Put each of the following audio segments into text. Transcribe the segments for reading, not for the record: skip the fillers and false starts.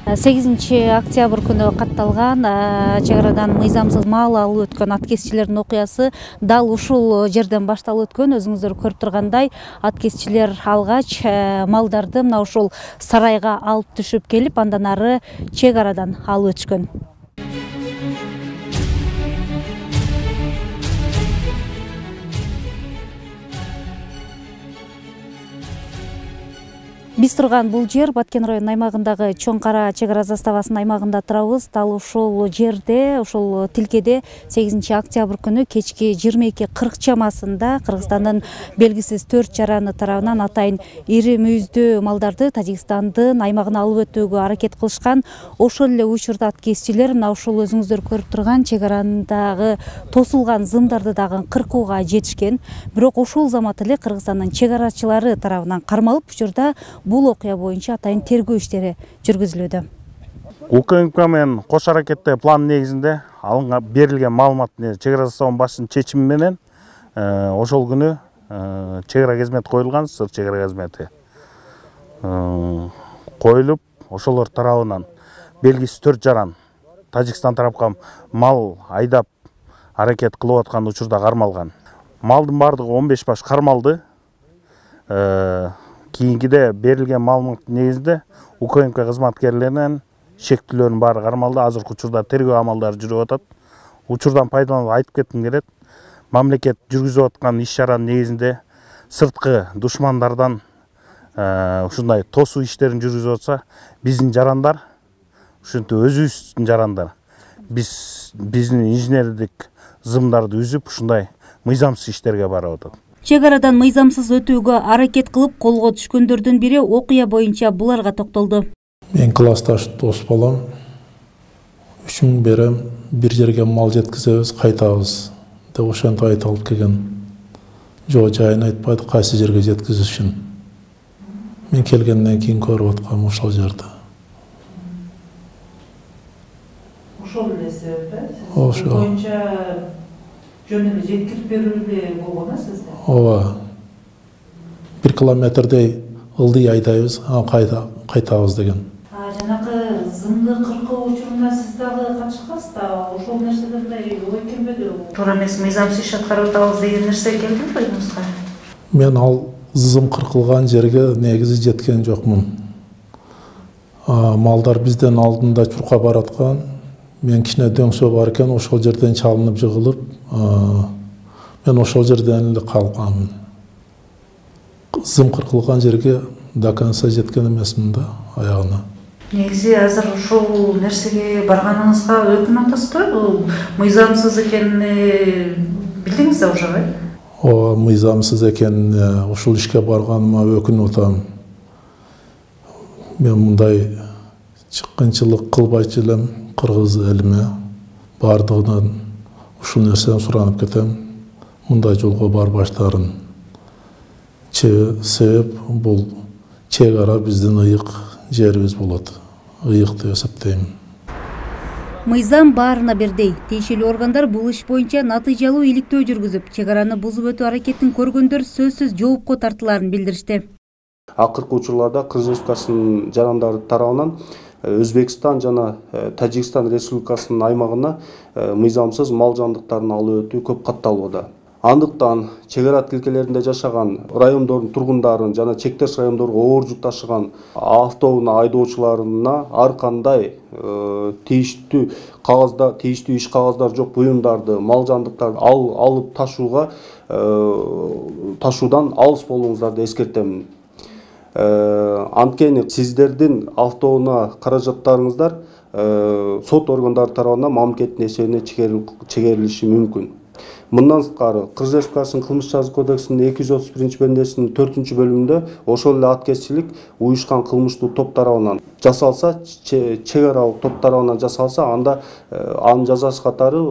8 октябрь күнү катталган чек арадан мыйзамсыз мал алып өткөн аткезчилердин окуясы дал ушул жерден башталып өткөн. Өзүңүздөр көрүп тургандай, аткезчилер алгач малдарды мына ушул сарайга алып түшүп келип, андан ары чек арадан алып өтүшкөн. Биз турган бул жер Баткен районунун аймагындагы Чоң Кара чек ара заставасынын аймагында турабыз. Дал ушул жерде, ушул тилкеде 8 октябрь күнү кечки 22:40 чамасында Кыргызстандын белгисиз 4 жараны тарабынан атайын ири мүйүздүү малдарды Тажикстандын аймагына алып өтүүгө аракет кылышкан. Ошол эле учурда аткезчилер мына ушул өзүңүздөр көрүп турган чек арандагы тосулган зымдарды дагы кыркууга жетишкен. Бирок ошол замат эле Кыргызстандын чек арачылары тарабынан кармалып, учурда бул окуя боюнча атайын тергөө иштери жүргүзүлүүдө. УКМК менен кош аракетте план негизинде алынга берилген маалымат чек ара заставанын башчынын чечими менен ошол күнү чек ара кезмети коюлган, сыр чек ара кезмети коюлуп, ошолор тарабынан белгисиз 4 жаран Тажикстан тарапка мал айдап аракет кылып аткан учурда кармалган. Малдын бардыгы 15 баш кармалды. Кийинкиде берилген маалымат негизинде УКМК кызматкерлеринен шектүүлөрдүн баары кармалды. Азыркы учурда тергөө амалдары жүрүп атат. Учурдан пайдаланып айтып кетким келет. Мамлекет жүргүзүп аткан иш-чаранын негизинде сырткы душмандардан ушундай тосуу иштерин жүргүзүп атса, биздин жарандар ушинтип өзүбүздүн жарандар биздин инженердик зымдарды үзүп ушундай мыйзамсыз иштерге барып атат. Чек арадан мыйзамсыз өтүүгө аракет кылып колго түшкөндөрдүн бири окуя боюнча буларга токтолду. Мен классташ дос балам. Үчүн берем, бир жерге мал жеткизебиз, кайтабыз деп ошентип айтылып келген. Жок, жайын айтпайды, кайсы жерге жеткизишин. Мен келгенден кийин көрүп аткам ошол жерде. Ошол эле себеп, Ошол боюнча жөн эле жеткирип берүүгө болгон сизде? Ооба. 1 километрдей ылдый айдайбыз, кайтабыз деген. Жанагы зымды кыркуу учурунда сиз дагы катышкансыз да, ошол нерседе мындай ой келбеди? Туура эмес, мыйзамсыз иш аткарып атабыз деген нерсе келдиби оюңузга? Мен ал зым кыркылган жерге негизи жеткен жокмун. Малдар бизден алдында чурка бараткан. Мен кичине дөңсө бар экен, ошол жерден чалынып жыгылып, мен ошол жерден эле калганмын. Зым кыркылган жерге до конца жеткен эмесмин да, аягына. Негизи азыр ушул нерсеге барганыңызга өкүн атасызбы? Бул мыйзамсыз экенин билдиңиз да уже, э? Ооба, мыйзамсыз экенин, ушул ишке барганыма өкүнүп атам. Мен мындай чыккынчылык кылбайчу элем. Кыргыз элиме бардыгынан ушул нерсени суранып кетем. Мындай жолго барбаштарын себеп бул чек ара биздин ыйык жерибиз болот. Ыйык деп эсептейм. Мыйзам баарына бирдей. Тиешелүү органдар бул иш боюнча натыйжалуу иликтөө жүргүзүп, чек араны бузуп өтүү аракетин көргөндөр сөзсүз жоопко тартыларын билдиришти. Акыркы учурларда Кыргыз Республикасынын жарандары тарабынан Өзбекстан жана Тажикстан Республикасынын аймагына мыйзамсыз мал жандыктарын алып өтүү көп катталууда. Андыктан чек ара тилкелеринде жашаган райондордун тургундарын жана чектеш райондорго оор жүк ташыган автоунаа айдоочуларына ар кандай тийиштүү иш кагаздар жок буюмдарды, мал жандыктарды алып ташуудан алыс болуңуздарды эскертемин. Анткени сиздердин автоунаа каражаттарыңыздар сот органдары тарабынан мамлекеттин эсебине чегерилиши мүмкүн. Мындан сырткары Кыргыз Республикасынын кылмыш жаза кодексинин 231-бендесинин 4-бөлүмүндө ошол эле аткезчилик уюшкан кылмыштуу топ тарабынан жасалса, чек аралык топ тарабынан жасалса, анда анын жазасы катары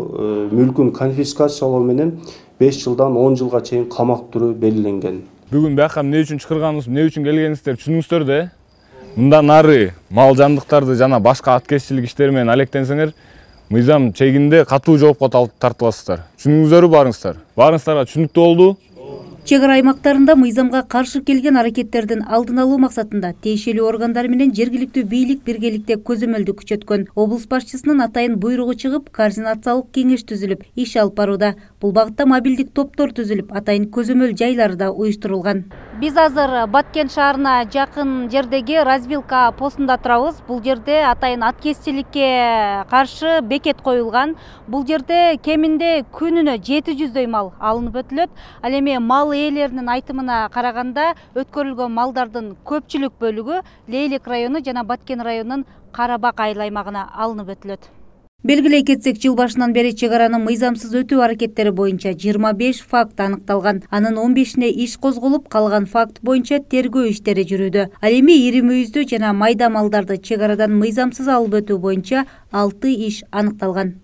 мүлкүн конфискациялоо менен 5 жылдан 10 жылга чейин камак түрү белгиленген. Бүгүн бияка эмне үчүн чакырганыбыз, эмне үчүн келгениңиздер түшүнүңүздөр да. Мындан ары мал жандыктарды жана башка аткезчилик иштери менен алектенсеңер, мыйзам чегинде катуу жоопко тартыласыздар. Түшүнүңүздөрбү барыңыздар? Барыңыздарга түшүнүктүү болду? Чек ара аймактарында мыйзамга каршы келген аракеттердин алдын алуу максатында тиешелүү органдар менен жергиликтүү бийлик биргеликте көзөмөлдү күчөткөн. Облус башчысынын атайын буйругу чыгып, координациялык кеңеш түзүлүп, иш алып барууда. Бул багытта мобилдик топтор түзүлүп, атайын көзөмөл жайлары да уюштурулган. Биз азыр Баткен шаарына жакын жердеги развилка постунда турабыз. Бул жерде атайын аткезчиликке каршы бекет коюлган. Бул жерде кеминде күнүнө 700дөй мал алынып өтүлөт. Ал эми мал ээлеринин айтымына караганда өткөрүлгөн малдардын көпчүлүк бөлүгү Лейлек району жана Баткен районунун Карабак айыл аймагына алынып өтүлөт. Белгилей кетсек, жыл башынан бери чек аранын мыйзамсыз өтүү аракеттери боюнча 25 факт аныкталган. Анын 15-ине иш козголуп, калган факт боюнча тергөө иштери жүрүүдө. Ал эми ири мүйүздүү жана майда малдарды чек арадан мыйзамсыз алып өтүү боюнча 6 иш аныкталган.